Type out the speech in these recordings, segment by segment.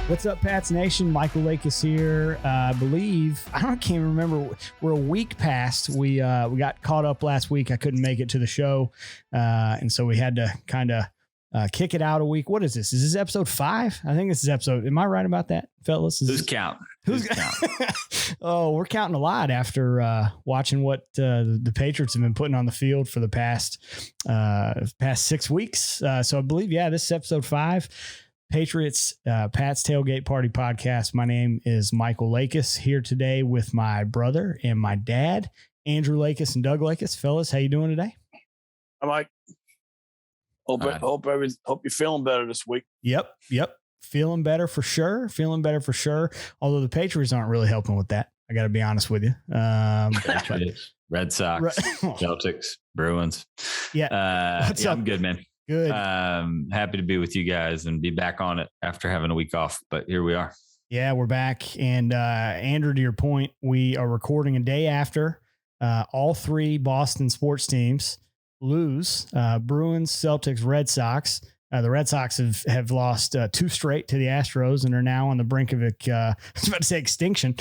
What's up, Pats Nation? Michael Lake is here. I can't remember. We're a week past. We got caught up last week. I couldn't make it to the show, and so we had to kind of kick it out a week. What is this? Is this episode 5? I think this is episode. Am I right about that, fellas? Who's counting? Who's counting? Oh, we're counting a lot after watching what the Patriots have been putting on the field for the past 6 weeks. So I believe, this is episode 5. Patriots, Pat's Tailgate Party Podcast. My name is Michael Lakis, here today with my brother and my dad, Andrew Lakis and Doug Lakis. Fellas, how you doing today? Hi, Mike. Hope you're feeling better this week. Yep. Feeling better for sure. Although the Patriots aren't really helping with that. I got to be honest with you. Patriots, Red Sox, Celtics, Bruins. Yeah. I'm good, man. Good. Happy to be with you guys and be back on it after having a week off, but here we are. Yeah, we're back. And Andrew, to your point, we are recording a day after all 3 Boston sports teams lose, Bruins, Celtics, Red Sox. The Red Sox have lost 2 straight to the Astros and are now on the brink of I was about to say extinction,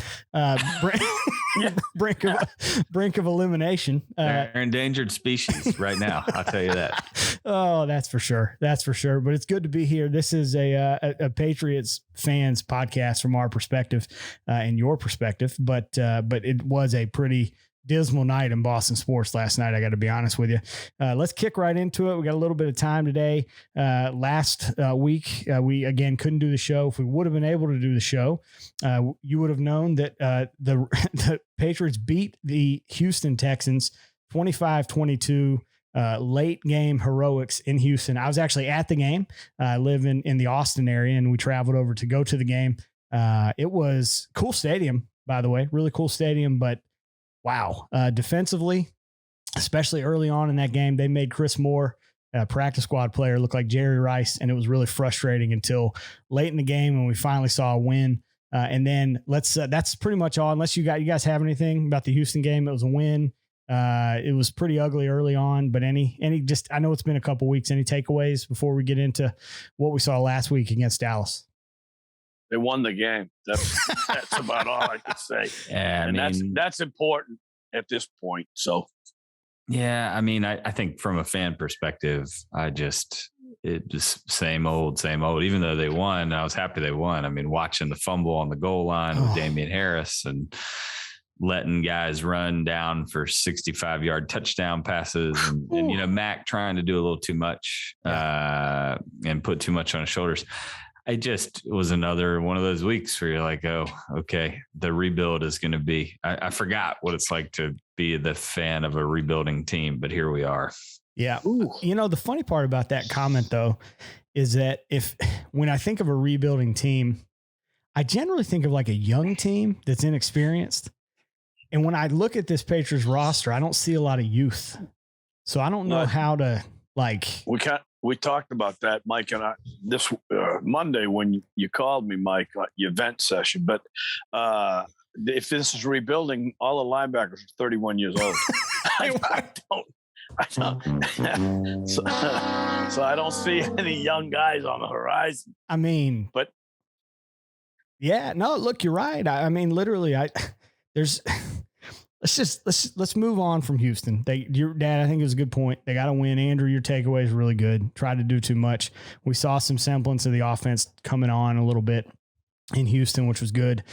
brink of elimination. They're endangered species right now. I'll tell you that. Oh, that's for sure. But it's good to be here. This is a Patriots fans podcast from our perspective and your perspective, but it was a pretty dismal night in Boston sports last night. I got to be honest with you. Let's kick right into it. We got a little bit of time today. Last week, we again couldn't do the show. If we would have been able to do the show, you would have known that the Patriots beat the Houston Texans 25-22. Late game heroics in Houston. I was actually at the game. I live in the Austin area, and we traveled over to go to the game. It was cool stadium, by the way, really cool stadium, but wow. Defensively, especially early on in that game, they made Chris Moore, a practice squad player, look like Jerry Rice, and it was really frustrating until late in the game when we finally saw a win. And then that's pretty much all. Unless you guys have anything about the Houston game, it was a win. It was pretty ugly early on, but I know it's been a couple weeks. Any takeaways before we get into what we saw last week against Dallas? They won the game. That's about all I could say. Yeah, and that's important at this point. So, yeah, I think from a fan perspective, it just same old. Even though they won, I was happy they won. Watching the fumble on the goal line with Damian Harris and letting guys run down for 65-yard touchdown passes and Mac trying to do a little too much and put too much on his shoulders. It just was another one of those weeks where you're like, oh, okay, the rebuild is going to be, I forgot what it's like to be the fan of a rebuilding team, but here we are. Yeah. Ooh. The funny part about that comment though, is that when I think of a rebuilding team, I generally think of like a young team that's inexperienced. And when I look at this Patriots roster, I don't see a lot of youth. So I don't know how to We talked about that, Mike and I, this Monday when you called me, Mike, your event session. But if this is rebuilding, all the linebackers are 31 years old. I don't. So I don't see any young guys on the horizon. But yeah, no, look, you're right. Literally, Let's move on from Houston. Your dad, I think it was a good point. They got to win. Andrew, your takeaway is really good. Tried to do too much. We saw some semblance of the offense coming on a little bit in Houston, which was good.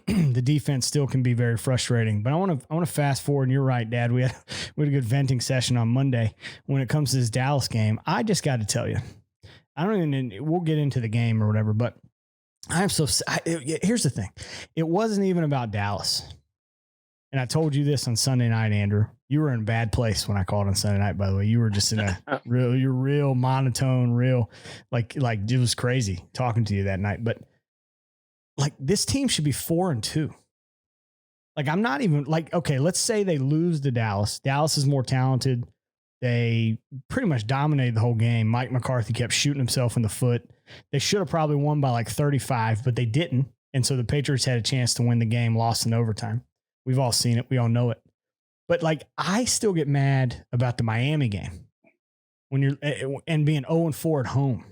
The defense still can be very frustrating, but I want to fast forward. And you're right, Dad. We had a good venting session on Monday when it comes to this Dallas game. I just got to tell you, we'll get into the game or whatever, but here's the ththing. It wasn't even about Dallas. And I told you this on Sunday night, Andrew. You were in a bad place when I called on Sunday night, by the way. You were just in a real monotone, like it was crazy talking to you that night. But this team should be 4-2. I'm not even okay, let's say they lose to Dallas. Dallas is more talented. They pretty much dominated the whole game. Mike McCarthy kept shooting himself in the foot. They should have probably won by 35, but they didn't. And so the Patriots had a chance to win the game, lost in overtime. We've all seen it. We all know it. But I still get mad about the Miami game when you're and being 0-4 at home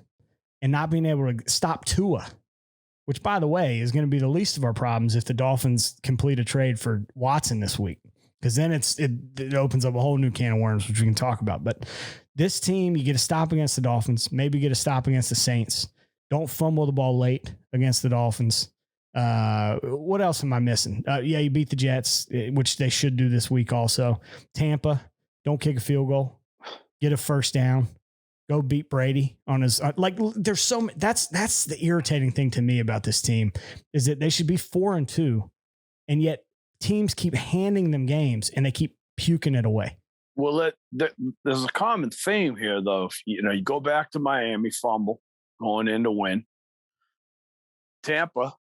and not being able to stop Tua. which, by the way, is going to be the least of our problems if the Dolphins complete a trade for Watson this week, because then it opens up a whole new can of worms, which we can talk about. But this team, you get a stop against the Dolphins, maybe get a stop against the Saints. Don't fumble the ball late against the Dolphins. What else am I missing? Yeah, you beat the Jets, which they should do this week also. Tampa, don't kick a field goal. Get a first down. Go beat Brady on his there's so many, that's the irritating thing to me about this team is that they should be 4-2, and yet teams keep handing them games and they keep puking it away. Well, there's a common theme here, though. You go back to Miami, fumble going in to win. Tampa,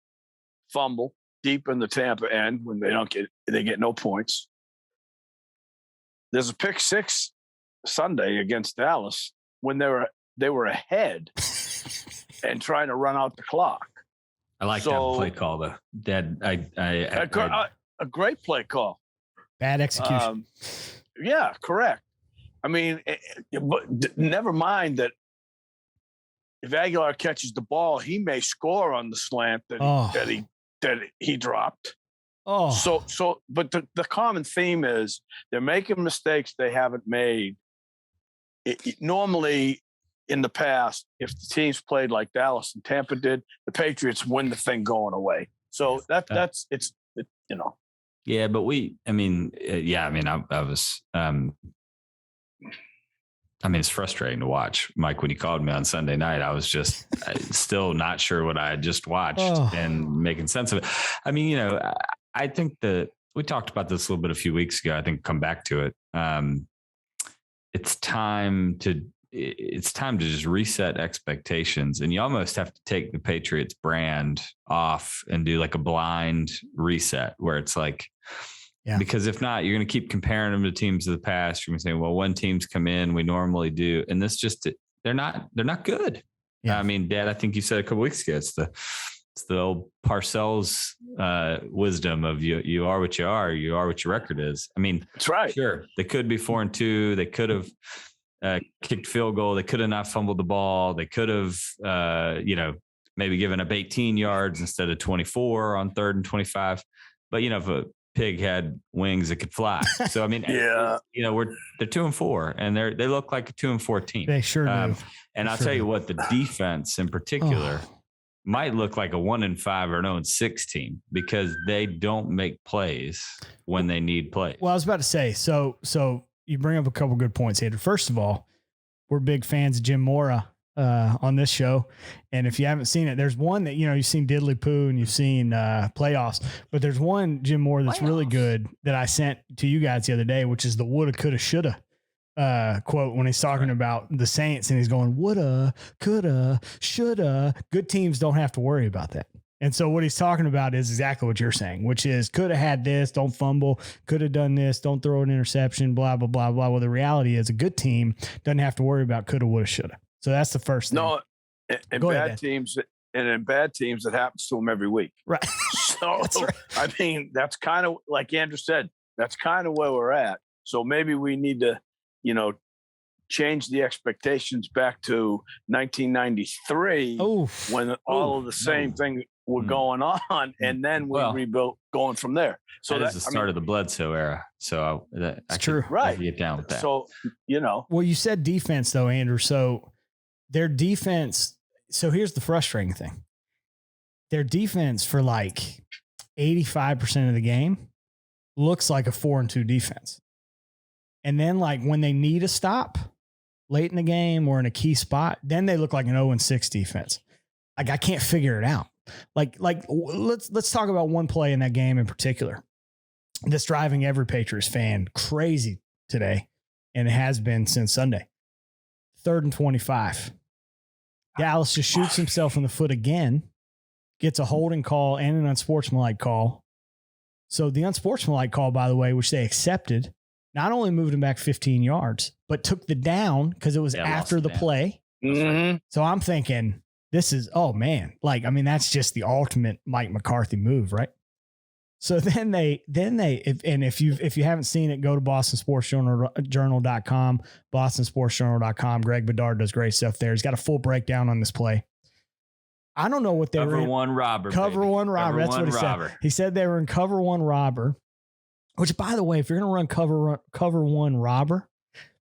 fumble deep in the Tampa end when they get no points. There's a pick six Sunday against Dallas when they were ahead and trying to run out the clock. I like that play call though. A great play call. Bad execution. Yeah, correct. I mean, but never mind that if Aguilar catches the ball, he may score on the slant that he dropped. Oh, but the common theme is they're making mistakes they haven't made. Normally, in the past, if the teams played like Dallas and Tampa did, the Patriots win the thing going away. So that's Yeah, but it's frustrating to watch. Mike, when you called me on Sunday night, I was just still not sure what I had just watched and making sense of it. I mean, I think that we talked about this a little bit a few weeks ago. I think come back to it. It's time to just reset expectations, and you almost have to take the Patriots brand off and do like a blind reset where it's like, because if not, you're going to keep comparing them to teams of the past. You're going to say, well, when teams come in, we normally do. And this just, they're not good. Yeah. I mean, Dad, I think you said a couple weeks ago, it's the old Parcells wisdom of you are what you are what your record is. I mean, that's right. Sure. They could be 4-2. They could have kicked field goal. They could have not fumbled the ball. They could have, maybe given up 18 yards instead of 24 on 3rd and 25. But, if a pig had wings that could fly. So, I mean, they're 2-4 and they look like a 2-4 team. They sure do. And I'll tell you what, the defense in particular might look like a 1-5 or an 0-6 team because they don't make plays when they need plays. Well, I was about to say, so you bring up a couple good points, Andrew. First of all, we're big fans of Jim Mora on this show. And if you haven't seen it, there's one that, you've seen Diddley Poo and you've seen playoffs, but there's one Jim Mora that's really good that I sent to you guys the other day, which is the woulda, coulda, shoulda quote when he's talking about the Saints and he's going, woulda, coulda, shoulda. Good teams don't have to worry about that. And so what he's talking about is exactly what you're saying, which is could have had this, don't fumble, could have done this, don't throw an interception, blah, blah, blah, blah. Well, the reality is a good team doesn't have to worry about coulda, woulda, shoulda. So that's the first thing. No, in bad teams, it happens to them every week. Right. So, right. I mean, that's kind of like Andrew said, that's kind of where we're at. So maybe we need to, change the expectations back to 1993 when all of the same thing were going on, and then we rebuilt going from there. So that's the start of the Bledsoe era. So that's true. Right. I can get down with that. So, Well, you said defense though, Andrew. So their defense. So here's the frustrating thing. Their defense for like 85% of the game looks like a 4-2 defense. And then like when they need a stop late in the game or in a key spot, then they look like an 0-6 defense. Like I can't figure it out. Like let's talk about one play in that game in particular that's driving every Patriots fan crazy today, and it has been since Sunday. 3rd and 25. Dallas just shoots himself in the foot again, gets a holding call and an unsportsmanlike call. So the unsportsmanlike call, by the way, which they accepted, not only moved him back 15 yards, but took the down because it was after the play. Mm-hmm. So I'm thinking this is, that's just the ultimate Mike McCarthy move, right? So then if you haven't seen it, go to BostonSportsJournal.com, BostonSportsJournal.com. Greg Bedard does great stuff there. He's got a full breakdown on this play. I don't know what they cover were in. one robber. Cover baby. one robber. Cover That's one what he robber. said. He said they were in cover one robber, which, by the way, if you're going to run cover one robber,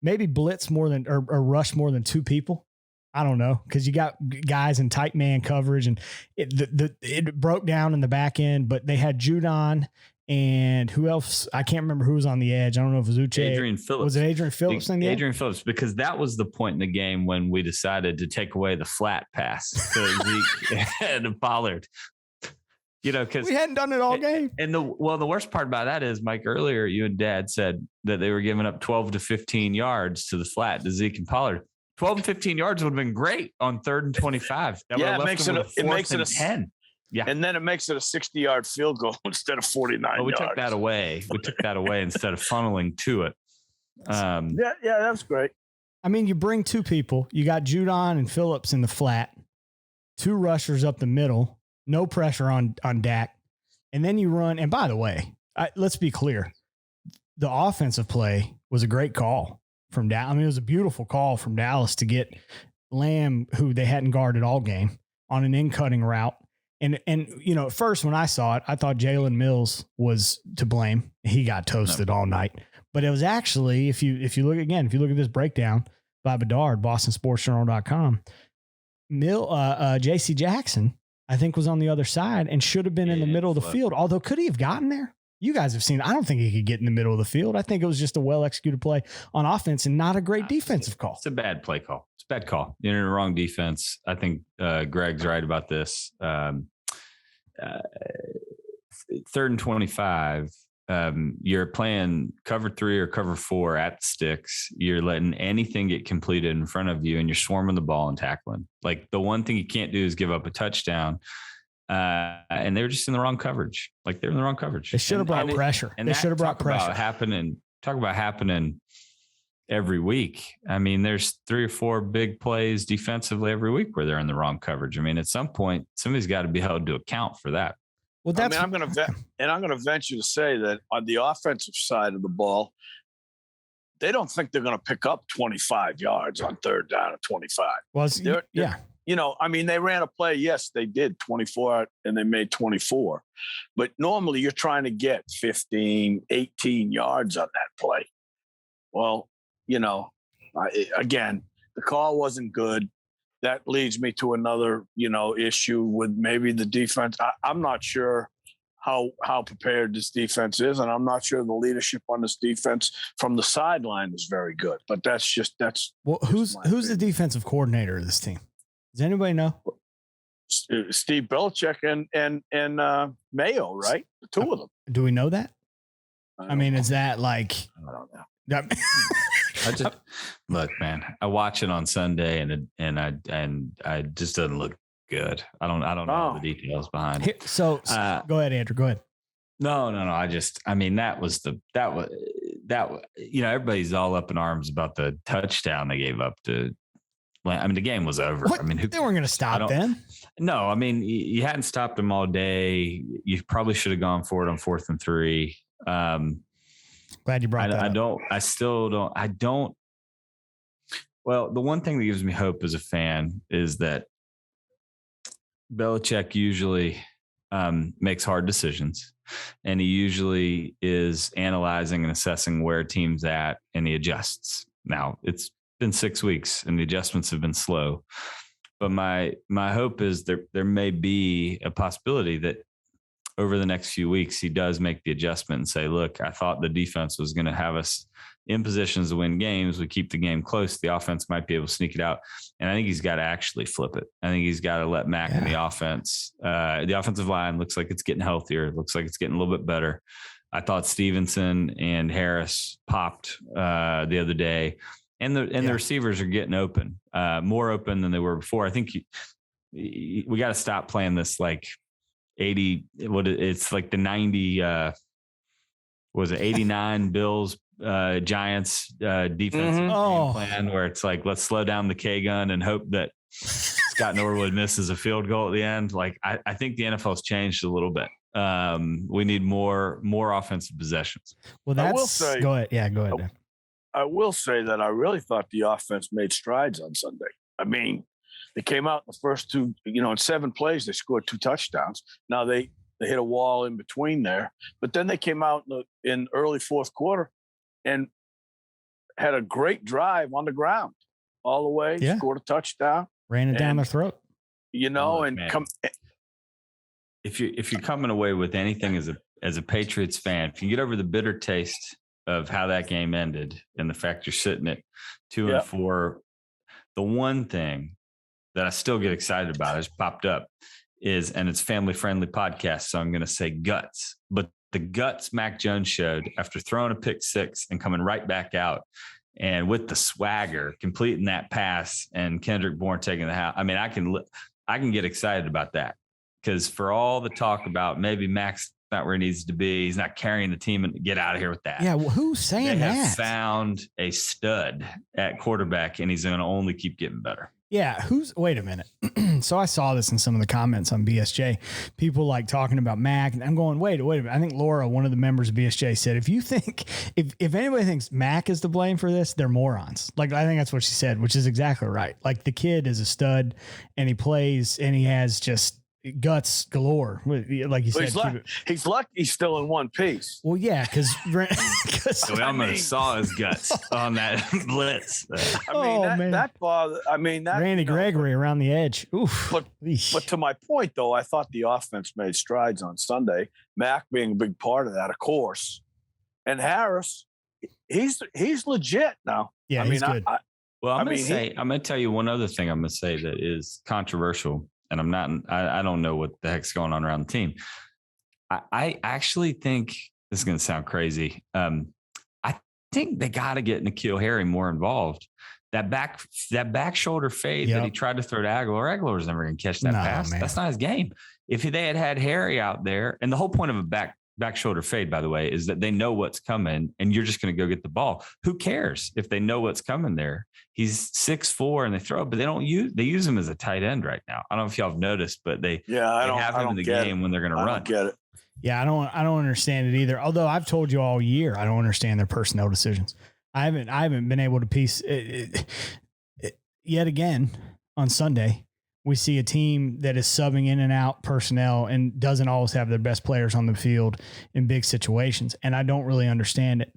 maybe blitz more than or rush more than 2 people. I don't know, because you got guys in tight man coverage, and it broke down in the back end, but they had Judon and who else? I can't remember who was on the edge. I don't know if it was Uche. Adrian Phillips. Was it Adrian Phillips? Adrian Phillips, because that was the point in the game when we decided to take away the flat pass to Zeke and Pollard. Because we hadn't done it all game. And the worst part about that is, Mike, earlier you and Dad said that they were giving up 12 to 15 yards to the flat to Zeke and Pollard. 12 and 15 yards would have been great on 3rd and 25. That it makes it a 10. Yeah. And then it makes it a 60-yard field goal instead of 49 yards. We took that away. We took that away instead of funneling to it. Yeah, that was great. I mean, you bring 2 people. You got Judon and Phillips in the flat, 2 rushers up the middle, no pressure on Dak. And then you run. And by the way, let's be clear. The offensive play was a great call from Dallas. I mean, it was a beautiful call from Dallas to get Lamb, who they hadn't guarded all game, on an in-cutting route. And at first when I saw it, I thought Jalen Mills was to blame. He got toasted all night. But it was actually, if you look at this breakdown by Bedard, BostonSportsJournal.com, J.C. Jackson, I think, was on the other side and should have been in the middle of the field. Although, could he have gotten there? You guys have seen, I don't think he could get in the middle of the field. I think it was just a well-executed play on offense and not a gregreat defensive call. It's a bad play call. It's a bad call. You're in the wrong defense. I think Greg's right about this. 3rd and 25, you're playing cover 3 or cover 4 at sticks. You're letting anything get completed in front of you, and you're swarming the ball and tackling. Like, the one thing you can't do is give up a touchdown. And they were just in the wrong coverage. Like, they're in the wrong coverage. They should have brought pressure. And they should have brought pressure. Talk about happening every week. I mean, there's 3 or 4 big plays defensively every week where they're in the wrong coverage. I mean, at some point, somebody's got to be held to account for that. Well, that's I'm going to venture to say that on the offensive side of the ball, they don't think they're going to pick up 25 yards on 3rd down at 25. Well, yeah. They ran a play. Yes, they did 24 and they made 24. But normally you're trying to get 15, 18 yards on that play. Well, again, the call wasn't good. That leads me to another, issue with maybe the defense. I'm not sure how prepared this defense is, and I'm not sure the leadership on this defense from the sideline is very good. But that's well, who's the defensive coordinator of this team? Does anybody know? Steve Belichick and Mayo, right? The 2 of them. Do we know that? I mean, is that like? I don't know. Look, man. I watch it on Sunday, and I just doesn't look good. I don't know the details behind it. So go ahead, Andrew. Go ahead. No. That was everybody's all up in arms about the touchdown they gave up to. I mean, the game was over. What? I mean, they weren't going to stop them. No, I mean, you hadn't stopped them all day. You probably should have gone for it on 4th and 3. Glad you brought that up. Well, the one thing that gives me hope as a fan is that Belichick usually makes hard decisions, and he usually is analyzing and assessing where a team's at, and he adjusts. Now, it's been 6 weeks and the adjustments have been slow, but my hope is there may be a possibility that over the next few weeks he does make the adjustment and say, look, I thought the defense was going to have us in positions to win games. We keep the game close. The offense might be able to sneak it out. And I think he's got to actually flip it. I think he's got to let Mac in the offense. The offensive line looks like it's getting healthier. It looks like it's getting a little bit better. I thought Stevenson and Harris popped the other day. And the receivers are getting open, more open than they were before. I think we got to stop playing this like 80. It's like the 90. Was it 89 Bills Giants defensive game plan where it's like, let's slow down the K gun and hope that Scott Norwood misses a field goal at the end. Like I think the NFL's changed a little bit. We need more offensive possessions. Well, go ahead. Yeah, go ahead. I will say that I really thought the offense made strides on Sunday. I mean, They came out in the first two, in 7 plays, they scored 2 touchdowns. Now they hit a wall in between there, but then they came out in early fourth quarter and had a great drive on the ground all the way, scored a touchdown. Ran it down their throat. If you're coming away with anything as a Patriots fan, if you get over the bitter taste of how that game ended and the fact you're sitting at 2-4, the one thing that I still get excited about has popped up and it's family friendly podcast. So I'm going to say guts, but the guts Mac Jones showed after throwing a pick 6 and coming right back out and with the swagger, completing that pass and Kendrick Bourne taking the house. I mean, I can get excited about that because for all the talk about maybe Mac's not where he needs to be, he's not carrying the team, and get out of here with that. Yeah. Well, who's saying that? They have found a stud at quarterback and he's going to only keep getting better. Yeah. Wait a minute. So I saw this in some of the comments on BSJ, people like talking about Mac, and I'm going, wait a minute. I think Laura, one of the members of BSJ, said, if anybody thinks Mac is to blame for this, they're morons. Like, I think that's what she said, which is exactly right. Like, the kid is a stud and he plays and he has just guts galore. Like you said, he's lucky he's still in one piece. Well, yeah, because we almost saw his guts on that blitz. That ball. Randy Gregory around the edge. Oof. But to my point, though, I thought the offense made strides on Sunday. Mac being a big part of that, of course, and Harris, he's legit now. Yeah, he's good. I'm going to tell you one other thing I'm going to say that is controversial. And I don't know what the heck's going on around the team. I actually think this is going to sound crazy. I think they got to get N'Keal Harry more involved. That back shoulder fade that he tried to throw to Aguilar's never going to catch that pass. Man. That's not his game. If they had Harry out there, and the whole point of a back shoulder fade, by the way, is that they know what's coming and you're just going to go get the ball. Who cares if they know what's coming there? He's 6'4" and they throw it, but they use him as a tight end right now. I don't know if y'all have noticed, but they have him in the game when they're going to run. I don't get it. Yeah, I don't understand it either. Although I've told you all year, I don't understand their personnel decisions. I haven't been able to piece it yet again on Sunday. We see a team that is subbing in and out personnel and doesn't always have their best players on the field in big situations. And I don't really understand it.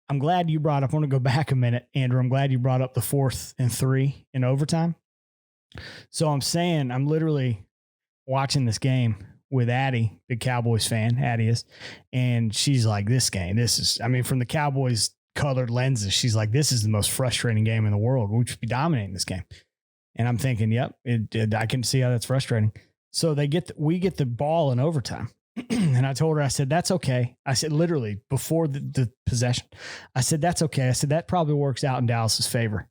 I'm glad you brought up, I want to go back a minute, Andrew. I'm glad you brought up the 4th and 3 in overtime. So I'm literally watching this game with Addie, big Cowboys fan, Addie is. And she's like, from the Cowboys colored lenses, she's like, this is the most frustrating game in the world. We should be dominating this game. And I'm thinking, yep, I can see how that's frustrating. So we get the ball in overtime. And I told her, I said, that's okay. I said, literally before the possession, I said, that's okay. I said, that probably works out in Dallas's favor.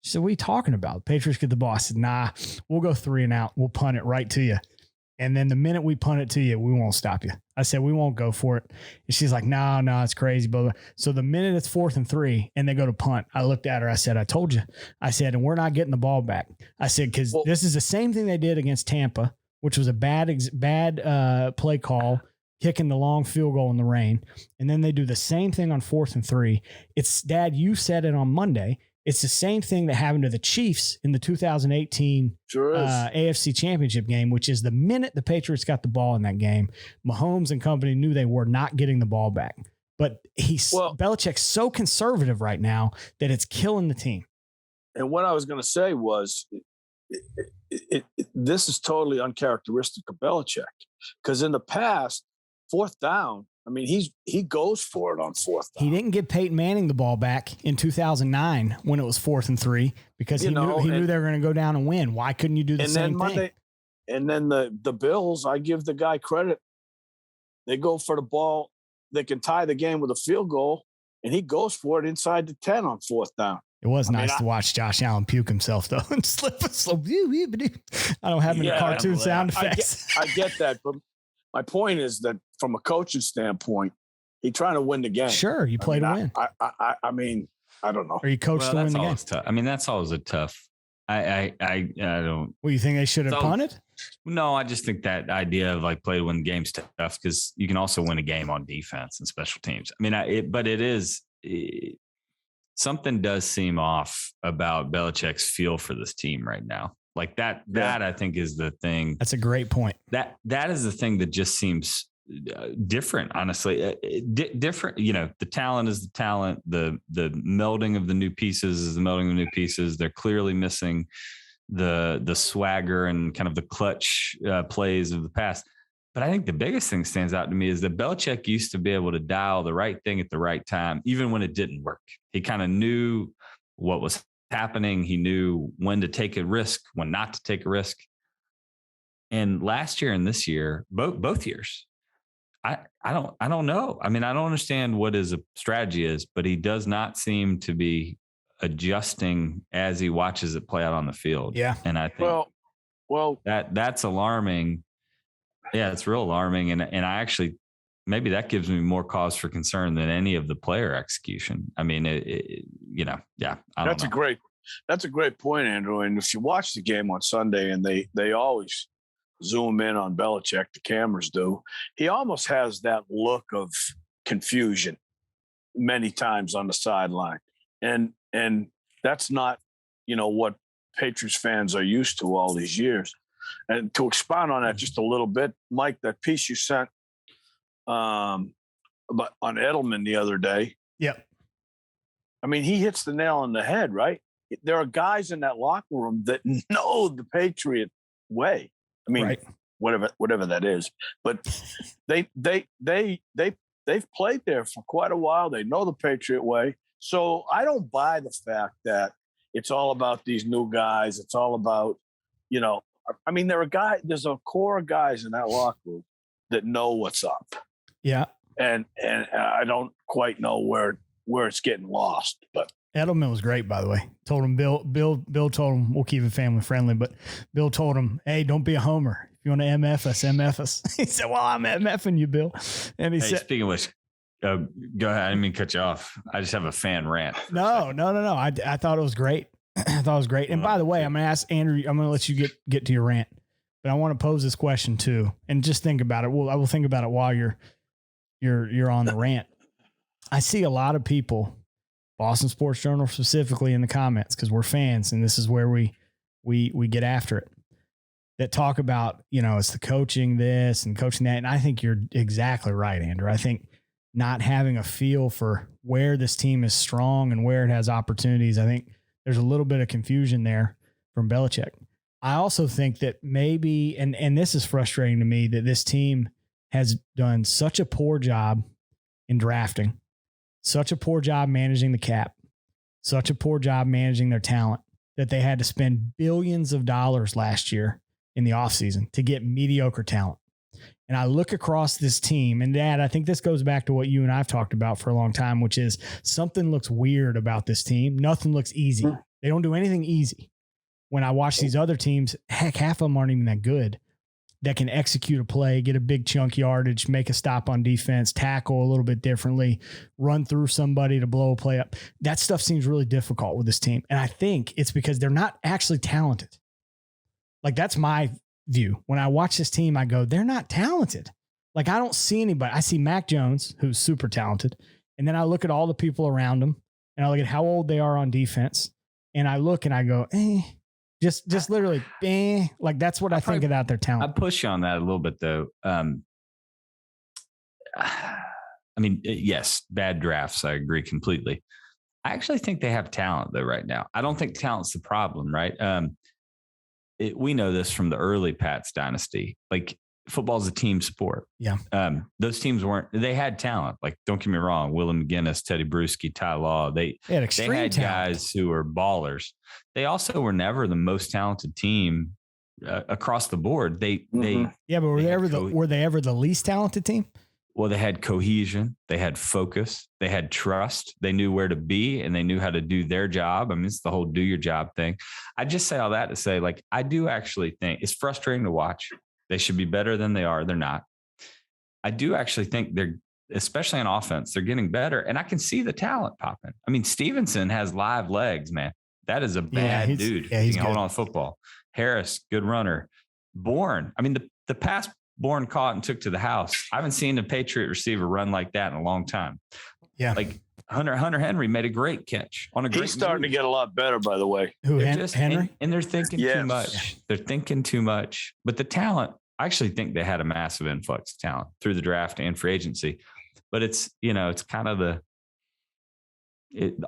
She said, what are you talking about? Patriots get the ball. I said, nah, we'll go 3 and out. We'll punt it right to you. And then the minute we punt it to you, we won't stop you. I said, we won't go for it. And she's like, no, it's crazy. But so the minute it's 4th and 3 and they go to punt, I looked at her. I said, I told you. I said, and we're not getting the ball back. I said, because this is the same thing they did against Tampa, which was a bad play call, kicking the long field goal in the rain. And then they do the same thing on 4th and 3. It's, Dad, you said it on Monday. It's the same thing that happened to the Chiefs in the 2018 AFC Championship game, which is the minute the Patriots got the ball in that game, Mahomes and company knew they were not getting the ball back. But Belichick's so conservative right now that it's killing the team. And what I was going to say was, this is totally uncharacteristic of Belichick, because in the past, 4th down, I mean, he goes for it on 4th down. He didn't give Peyton Manning the ball back in 2009 when it was 4th and 3 because he knew they were going to go down and win. Why couldn't you do the same thing? And then the Bills, I give the guy credit. They go for the ball. They can tie the game with a field goal, and he goes for it inside the 10 on 4th down. It was nice to watch Josh Allen puke himself, though, and slip a slow. I don't have any cartoon sound effects. I get that, but my point is that from a coaching standpoint, he's trying to win the game. Sure, you play to win. I mean, I don't know. Or you coach to win the game. Tough. I mean, that's always a tough. I don't. Well, you think they should have punted? No, I just think that idea of like play to win the game's tough because you can also win a game on defense and special teams. I mean, it is. something does seem off about Belichick's feel for this team right now. Like that I think is the thing. That's a great point. That is the thing that just seems different, honestly. Different, the talent is the talent. The melding of the new pieces is the melding of the new pieces. They're clearly missing the swagger and kind of the clutch plays of the past. But I think the biggest thing stands out to me is that Belichick used to be able to dial the right thing at the right time, even when it didn't work. He kind of knew what was happening. He knew when to take a risk, when not to take a risk. And last year and this year, both years, I don't know. I mean, I don't understand what his strategy is, but he does not seem to be adjusting as he watches it play out on the field. Yeah. And I think well that's alarming. Yeah, it's real alarming. And I actually, maybe that gives me more cause for concern than any of the player execution. I mean, I don't know. That's a great point, Andrew. And if you watch the game on Sunday, and they always zoom in on Belichick, the cameras do, he almost has that look of confusion many times on the sideline. And that's not, what Patriots fans are used to all these years. And to expound on that just a little bit, Mike, that piece you sent on Edelman the other day. Yep. I mean, he hits the nail on the head, right? There are guys in that locker room that know the Patriot way. I mean, right. whatever that is. But they've played there for quite a while. They know the Patriot way. So I don't buy the fact that it's all about these new guys. It's all about, I mean, there's a core of guys in that locker room that know what's up. Yeah. And I don't quite know where it's getting lost, but Edelman was great, by the way. Told him, Bill told him, we'll keep it family friendly, but Bill told him, hey, don't be a homer. If you want to MF us. He said, well, I'm MFing you, Bill. And he said, speaking of which, go ahead. I didn't mean to cut you off. I just have a fan rant. No. I thought it was great. I thought it was great. And by the way, I'm going to ask Andrew, I'm going to let you get to your rant, but I want to pose this question too. And just think about it. Well, I will think about it while you're on the rant. I see a lot of people, Boston Sports Journal specifically, in the comments, because we're fans and this is where we get after it, that talk about, it's the coaching this and coaching that. And I think you're exactly right, Andrew. I think not having a feel for where this team is strong and where it has opportunities, I think there's a little bit of confusion there from Belichick. I also think that maybe, and this is frustrating to me, that this team has done such a poor job in drafting, such a poor job managing the cap, such a poor job managing their talent, that they had to spend billions of dollars last year in the offseason to get mediocre talent. And I look across this team, and Dad, I think this goes back to what you and I've talked about for a long time, which is something looks weird about this team. Nothing looks easy. They don't do anything easy. When I watch these other teams, heck, half of them aren't even that good, that can execute a play, get a big chunk yardage, make a stop on defense, tackle a little bit differently, run through somebody to blow a play up. That stuff seems really difficult with this team. And I think it's because they're not actually talented. Like, that's my view. When I watch this team, I go, they're not talented. Like, I don't see anybody. I see Mac Jones, who's super talented. And then I look at all the people around him, and I look at how old they are on defense. And I look and I go, just literally, like, that's what I think about their talent. I push you on that a little bit, though. I mean, yes, bad drafts. I agree completely. I actually think they have talent, though, right now. I don't think talent's the problem, right? We know this from the early Pats dynasty. Like, football's a team sport. Yeah. Those teams they had talent. Like, don't get me wrong, Willem McGinnis, Teddy Bruschi, Ty Law. They had talent. Guys who were ballers. They also were never the most talented team across the board. But were they ever the least talented team? Well, they had cohesion, they had focus, they had trust, they knew where to be, and they knew how to do their job. I mean, it's the whole do your job thing. I just say all that to say, like, I do actually think it's frustrating to watch. They should be better than they are. They're not. I do actually think they're, especially on offense, they're getting better. And I can see the talent popping. I mean, Stevenson has live legs, man. That is a bad dude. Yeah, he's holding on football. Harris, good runner. Bourne. I mean, the pass Bourne caught and took to the house. I haven't seen a Patriot receiver run like that in a long time. Yeah. Like, Hunter Henry made a great catch on a great. He's starting move. to get a lot better, by the way. Who, They're just, Henry? And they're thinking too much. They're thinking too much. But the talent, I actually think they had a massive influx of talent through the draft and free agency. But it's, it's kind of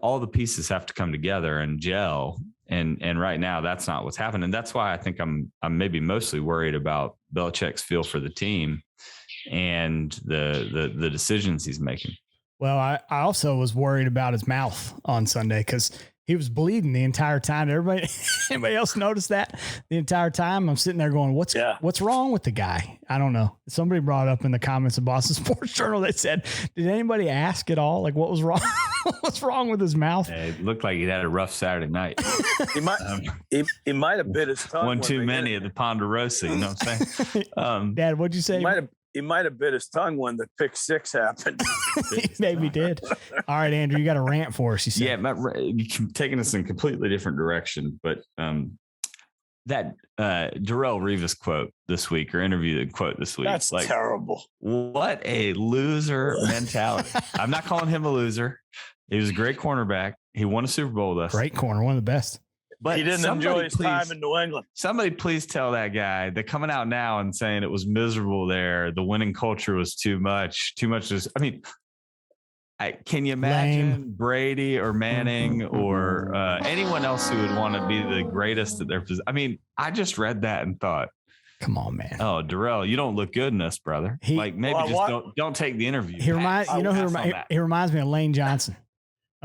all the pieces have to come together and gel. And right now that's not what's happening. That's why I think I'm maybe mostly worried about Belichick's feel for the team and the decisions he's making. Well, I also was worried about his mouth on Sunday because he was bleeding the entire time. Anybody else notice that the entire time? I'm sitting there going, what's wrong with the guy? I don't know. Somebody brought up in the comments of Boston Sports Journal, they said, did anybody ask at all? Like, what was wrong? What's wrong with his mouth? It looked like he'd had a rough Saturday night. He might have bit his tongue. One too many at the Ponderosa, you know what I'm saying? Dad, what'd you say? He might have bit his tongue when the pick six happened. He maybe did. All right, Andrew, you got a rant for us. You said. Yeah, you're taking us in a completely different direction. But that Darrelle Revis quote this week, or interview quote this week. That's like terrible. What a loser mentality. I'm not calling him a loser. He was a great cornerback. He won a Super Bowl with us. Great corner, one of the best. But he didn't enjoy his time in New England. Somebody please tell that guy they're coming out now and saying it was miserable there. The winning culture was too much. I mean, can you imagine Brady or Manning or anyone else who would want to be the greatest at their position? I mean, I just read that and thought, come on, man. Oh, Darrelle, you don't look good in this, brother. Don't take the interview. He reminds me of Lane Johnson.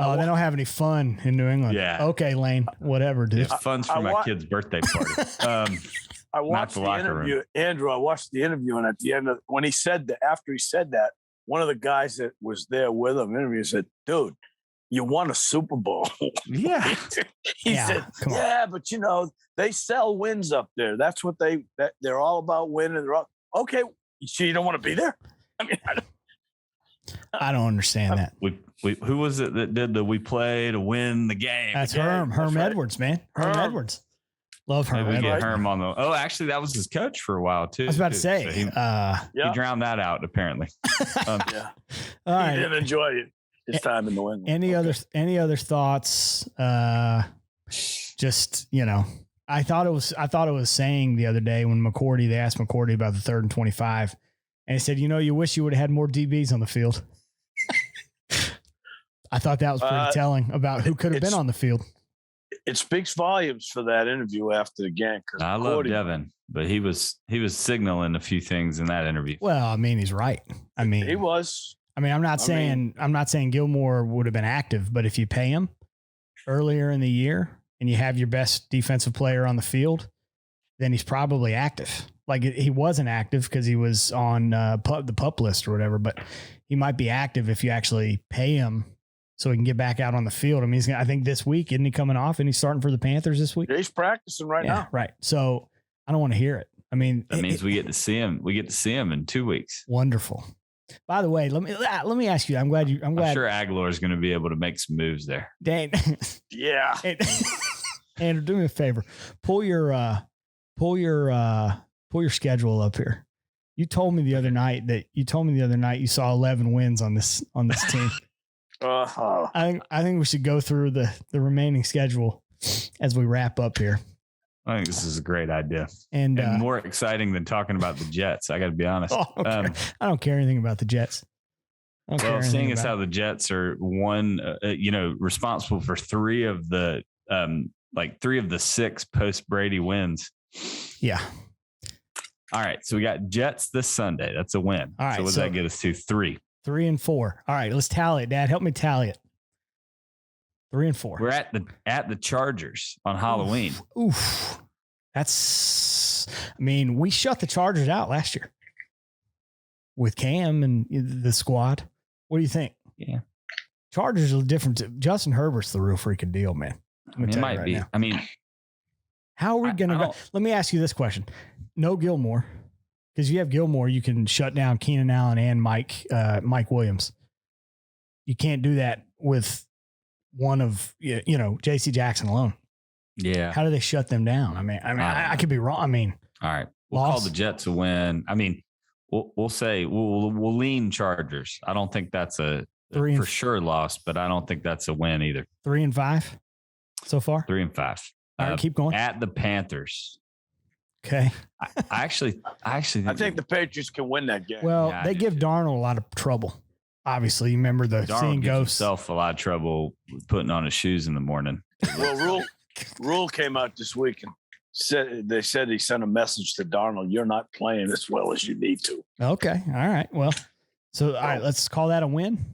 Oh, they don't have any fun in New England. Yeah. Okay, Lane. Whatever, dude. It's fun's for my kid's birthday party. I watched the interview, room. Andrew. I watched the interview, and at the end of when he said that, after he said that, one of the guys that was there with him interview said, "Dude, you won a Super Bowl." Yeah. He said, "Yeah, but they sell wins up there. That's what they're all about winning. They're all okay. So you don't want to be there? I mean, I don't understand that. Who was it that did we play to win the game? That's Herm Edwards, man. Herm Edwards. Love Herm Edwards. Get Herm on actually, that was his coach for a while too. I was about to say. So he drowned that out apparently. Yeah. All right. He didn't enjoy his time in New England. Any other thoughts? Just, I thought it was saying the other day when they asked McCourty about the 3rd and 25. And he said, you wish you would have had more DBs on the field. I thought that was pretty telling about who could have been on the field. It speaks volumes for that interview after the game. I love Devin, but he was signaling a few things in that interview. Well, I mean, he's right. I mean, he was. I mean, I'm not saying Gilmore would have been active, but if you pay him earlier in the year and you have your best defensive player on the field, then he's probably active. Like he wasn't active because he was on the PUP list or whatever, but he might be active if you actually pay him so he can get back out on the field. I mean, I think this week, isn't he coming off and he's starting for the Panthers this week? He's practicing right now. Right. So I don't want to hear it. I mean, that means we get to see him. We get to see him in 2 weeks. Wonderful. By the way, let me ask you. I'm glad. I'm sure Aguilar is going to be able to make some moves there. Dan. Yeah. Andrew, do me a favor. Pull your schedule up here. You told me the other night you saw 11 wins on this team. I think we should go through the remaining schedule as we wrap up here. I think this is a great idea and more exciting than talking about the Jets. I got to be honest. I don't care anything about the Jets. Seeing as how the Jets are responsible for three of the 6 post Brady wins. Yeah. All right. So we got Jets this Sunday. That's a win. All right. So what does that get us to? 3 and 4. All right. Let's tally it. Dad, help me tally it. 3 and 4. We're at the Chargers on Halloween. Oof. We shut the Chargers out last year with Cam and the squad. What do you think? Yeah. Chargers are different. Justin Herbert's the real freaking deal, man. It might be. Now. I mean, how are we going to go? Let me ask you this question. No Gilmore, because if you have Gilmore, you can shut down Keenan Allen and Mike Williams. You can't do that with one of, J.C. Jackson alone. Yeah. How do they shut them down? I could be wrong. All right. We'll call the Jets a win. We'll say we'll lean Chargers. I don't think that's a for sure lost, but I don't think that's a win either. 3-5 so far. 3-5. All right, keep going. At the Panthers. Okay. I actually think the Patriots can win that game. Well, Yeah, they give Darnold a lot of trouble. Obviously, you remember the seeing Darnold gives ghosts. himself a lot of trouble putting on his shoes in the morning. Well, Rule came out this week and said he sent a message to Darnold. You're not playing as well as you need to. Okay. All right. Well, so all right, let's call that a win.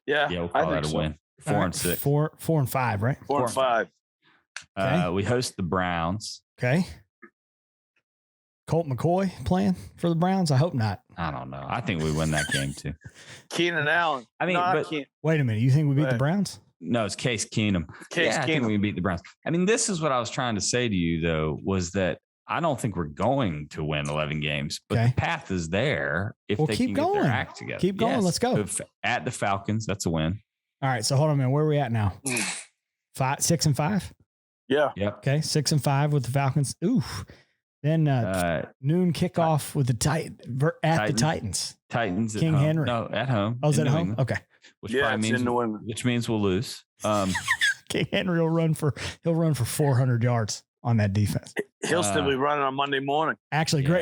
Yeah, we'll call that a win. 4-6. 4-5, right? 4-5. Okay. We host the Browns. Okay. Colt McCoy playing for the Browns? I hope not. I don't know. I think we win that game too. Keenan Allen. I mean, wait a minute. You think we beat the Browns? No, it's Case Keenum. I think we can beat the Browns. I mean, this is what I was trying to say to you, though, was that I don't think we're going to win 11 games, but the path is there if they can get their act together. Keep going. Let's go. At the Falcons, that's a win. All right. So hold on a minute. Where are we at now? 6-5? Yeah. Yep. Okay. 6-5 with the Falcons. Oof. Then noon kickoff with the the Titans. Titans. King Henry. No, at home. Oh, is it at home? Okay. Which means we'll lose. King Henry will run for 400 yards on that defense. He'll still be running on Monday morning. Actually, great.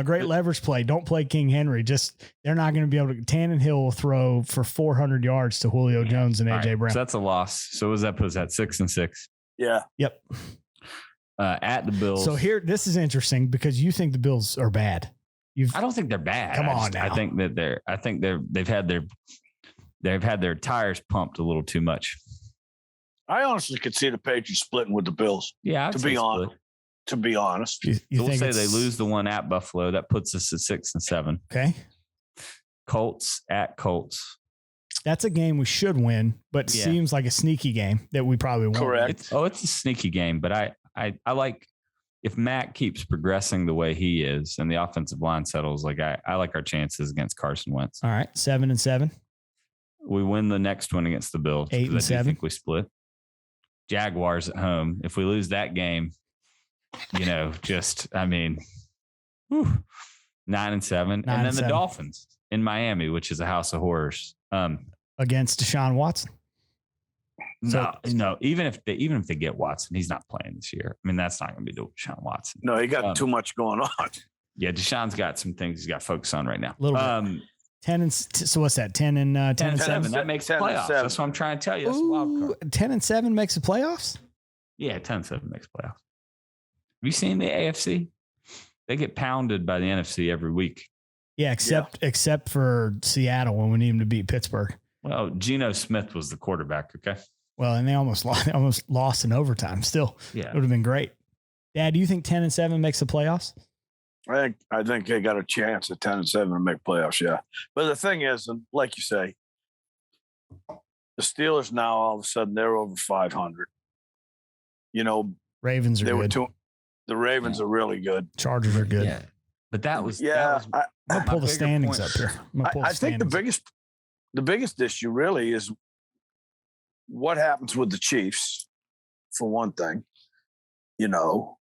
Great leverage play. Don't play King Henry. They're not going to be able to. Tannehill will throw for 400 yards to Julio Jones and AJ Brown. So that's a loss. So what does that put us at 6-6? Yeah. Yep. At the Bills. So here, this is interesting because you think the Bills are bad. I don't think they're bad. Come on now. I think that they've had their tires pumped a little too much. I honestly could see the Patriots splitting with the Bills. Yeah, to be honest. We'll say they lose the one at Buffalo. That puts us at 6-7. Okay. Colts at Colts. That's a game we should win, but seems like a sneaky game that we probably won't. Correct. It's a sneaky game, but I like if Matt keeps progressing the way he is and the offensive line settles, like I like our chances against Carson Wentz. All right. 7-7. We win the next one against the Bills. 8-7. I think we split. Jaguars at home. If we lose that game, 9-7. And then the Dolphins in Miami, which is a house of horrors. Against Deshaun Watson. No. Even if they get Watson, he's not playing this year. I mean, that's not going to be Deshaun Watson. No, he got too much going on. Yeah, Deshaun's got some things he's got to focus on right now. A little bit. 10 so what's that? 10-7. That makes playoffs. That's what I'm trying to tell you. That's a wild card. 10-7 makes the playoffs. Yeah, 10-7 makes playoffs. Have you seen the AFC? They get pounded by the NFC every week. Yeah, except for Seattle when we need them to beat Pittsburgh. Well, Geno Smith was the quarterback. Okay. Well, and they almost lost in overtime. Still, it would have been great. Dad, do you think 10-7 makes the playoffs? I think they got a chance at 10-7 to make playoffs. Yeah, but the thing is, and like you say, the Steelers now all of a sudden they're over 500. Ravens are good. The Ravens are really good. Chargers are good. Yeah, but that was I'm gonna pull the standings up here. I think the biggest issue really is what happens with the Chiefs, for one thing. So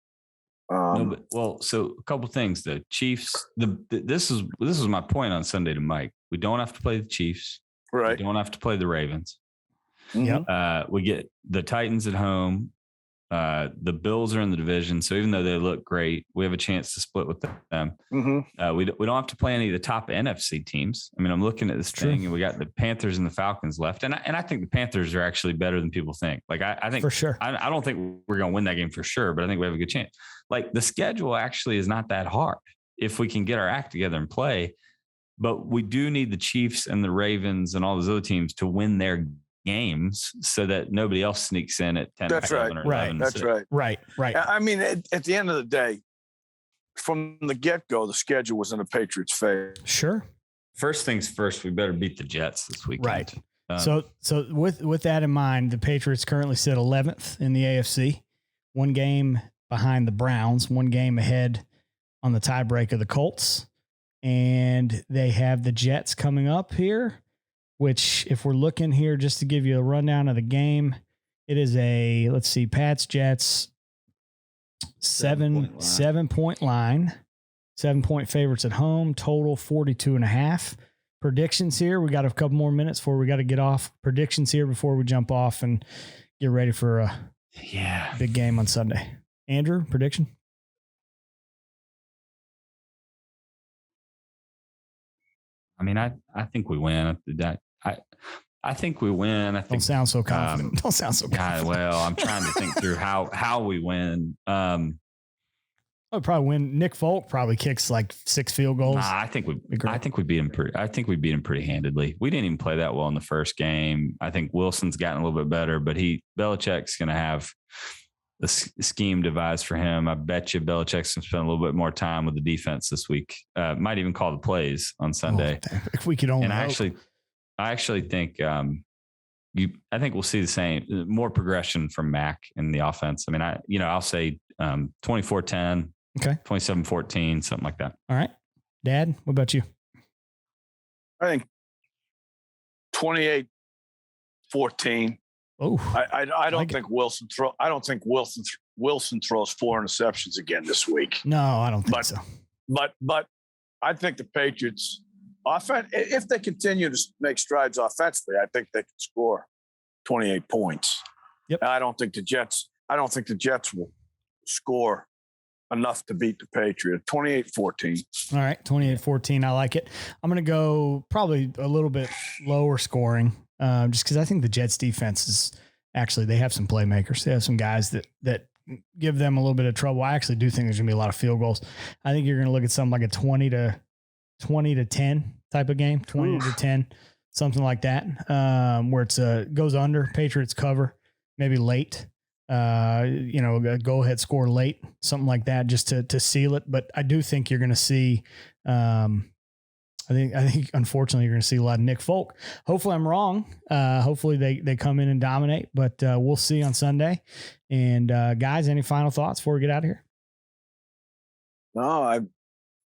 a couple things. The Chiefs. This is my point on Sunday to Mike. We don't have to play the Chiefs. Right. We don't have to play the Ravens. Yep. We get the Titans at home. The Bills are in the division, so even though they look great, we have a chance to split with them. Mm-hmm. We don't have to play any of the top NFC teams. I mean, I'm looking at this thing, and we got the Panthers and the Falcons left, and I think the Panthers are actually better than people think. Like I think for sure. I don't think we're going to win that game for sure, but I think we have a good chance. Like the schedule actually is not that hard if we can get our act together and play. But we do need the Chiefs and the Ravens and all those other teams to win their games so that nobody else sneaks in at 10. That's right. That's right. Right. I mean, at the end of the day, from the get-go, the schedule was in the Patriots' favor. Sure. First things first, we better beat the Jets this weekend. Right. So with that in mind, the Patriots currently sit 11th in the AFC, one game behind the Browns, one game ahead on the tiebreak of the Colts, and they have the Jets coming up here. Which, if we're looking here, just to give you a rundown of the game, it is Pats, Jets, 7-point line, 7-point favorites at home, total 42.5. predictions here. We got a couple more minutes before we got to get off. Predictions here before we jump off and get ready for a big game on Sunday. Andrew, prediction? I mean, I think we win. I think we win. Don't sound so confident. Don't sound so confident. Well, I'm trying to think through how we win. I'd probably win. Nick Folk probably kicks like 6 field goals. I think we beat him pretty pretty handedly. We didn't even play that well in the first game. I think Wilson's gotten a little bit better, but Belichick's going to have the scheme devised for him. I bet you Belichick's going to spend a little bit more time with the defense this week. Might even call the plays on Sunday. If we could only. And I actually think I think we'll see the same, more progression from Mac in the offense. I mean, I'll say 24-10. Okay. 27-14, something like that. All right. Dad, what about you? I think 28-14. Oh, I don't think Wilson Wilson throws 4 interceptions again this week. No, I don't think so. But I think the Patriots offense, if they continue to make strides offensively, I think they can score 28 points. Yep. I don't think the Jets will score enough to beat the Patriots. 28-14. All right, 28-14. I like it. I'm going to go probably a little bit lower scoring, just because I think the Jets defense is actually, they have some playmakers. They have some guys that give them a little bit of trouble. I actually do think there's going to be a lot of field goals. I think you're going to look at something like a 20 to 10 type of game, 20 to 10, something like that, where it's goes under, Patriots cover, maybe late. Go ahead, score late, something like that, just to seal it. But I do think you're going to see, I think unfortunately you're going to see a lot of Nick Folk. Hopefully I'm wrong. Hopefully they come in and dominate, but we'll see on Sunday. And guys, any final thoughts before we get out of here? No,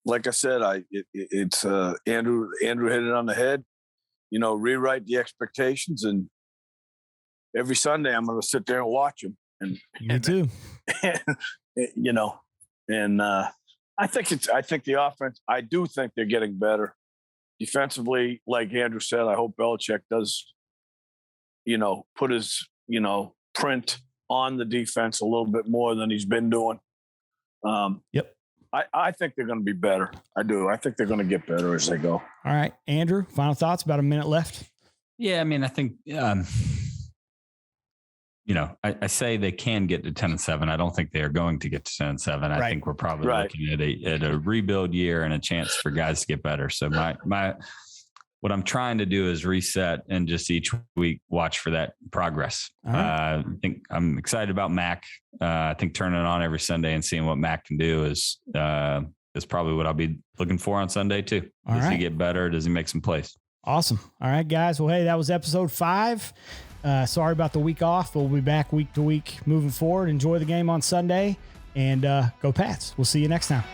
like I said, it's Andrew hit it on the head. Rewrite the expectations, and every Sunday I'm going to sit there and watch them. Me too. And I think the offense, I do think they're getting better defensively. Like Andrew said, I hope Belichick does, put his, print on the defense a little bit more than he's been doing. Yep. I think they're going to be better. I do. I think they're going to get better as they go. All right, Andrew, final thoughts, about a minute left. Yeah. I mean, I think, I say they can get to 10-7. I don't think they are going to get to 10-7. I think we're probably looking at a rebuild year and a chance for guys to get better. So what I'm trying to do is reset and just each week watch for that progress. Right. I think I'm excited about Mac. I think turning it on every Sunday and seeing what Mac can do is probably what I'll be looking for on Sunday too. Does he get better? Does he make some plays? Awesome. All right, guys. Well, hey, that was episode 5. Sorry about the week off, but we'll be back week to week moving forward. Enjoy the game on Sunday and go Pats. We'll see you next time.